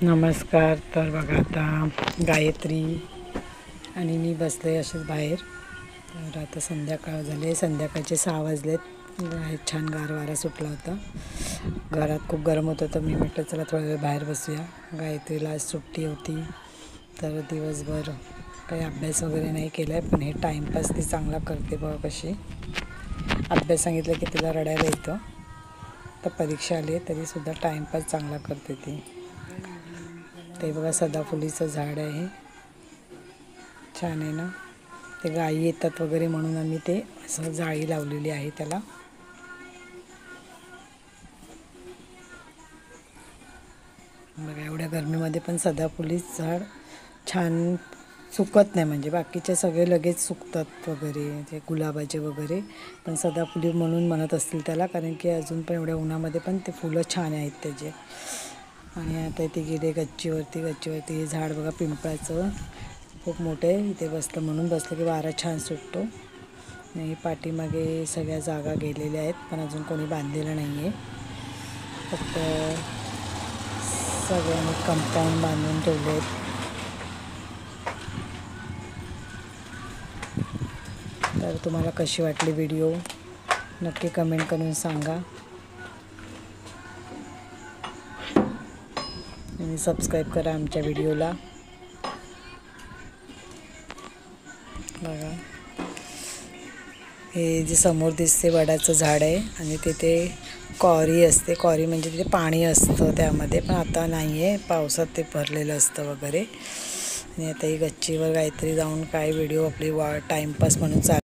नमस्कार. तर बघा आता गायत्री आणि मी बसले असेच बाहेर. तर आता संध्याकाळ झाले, संध्याकाळचे 6 वाजलेत. बाहेर छान गार वारा सुटला होता. घरात खूप गरम होतं तर मी म्हटलं चला थोडा वेळ बाहेर बसूया. गायत्रीला आज सुट्टी होती तर दिवसभर काही अभ्यास वगैरे नाही केला आहे, पण हे टाईमपास ती चांगला करते बघा कशी. अभ्यास सांगितलं की तिला रडायला येतं. तर परीक्षा आली आहे तरीसुद्धा टाईमपास चांगला करते ती. ते बघा सदाफुलीचं झाड आहे, छान आहे ना. ते गायी येतात वगैरे म्हणून आम्ही ते असं जाळी लावलेली आहे त्याला. बघा एवढ्या गरमीमध्ये पण सदाफुलीचं झाड छान सुकत नाही, म्हणजे बाकीचे सगळे लगेच सुकतात वगैरे, ते गुलाबाचे वगैरे, पण सदाफुली म्हणून म्हणत असतील त्याला, कारण की अजून पण एवढ्या उन्हामध्ये पण ते फुलं छान आहेत त्याचे. आणि आता इथे गेले गच्चीवरती हे झाड बघा पिंपळाचं खूप मोठं आहे. इथे बसलं म्हणून बसलं की वारा छान सुटतो. आणि पाठीमागे सगळ्या जागा गेलेल्या आहेत, पण अजून कोणी बांधलेलं नाही आहे. फक्त सगळ्यांनी कंपाऊंड बांधून ठेवले आहेत. तर तुम्हाला कशी वाटली व्हिडिओ नक्की कमेंट करून सांगा आणि सबस्क्राईब करा आमच्या व्हिडिओला. बघा हे जे समोर दिसते वडाचं झाड आहे आणि तिथे कॉरी असते. कॉरी म्हणजे तिथे पाणी असतं त्यामध्ये, पण आता नाही आहे, पावसात ते भरलेलं असतं वगैरे. आणि आता ही गच्चीवर काहीतरी जाऊन काय व्हिडिओ आपली टाईमपास म्हणून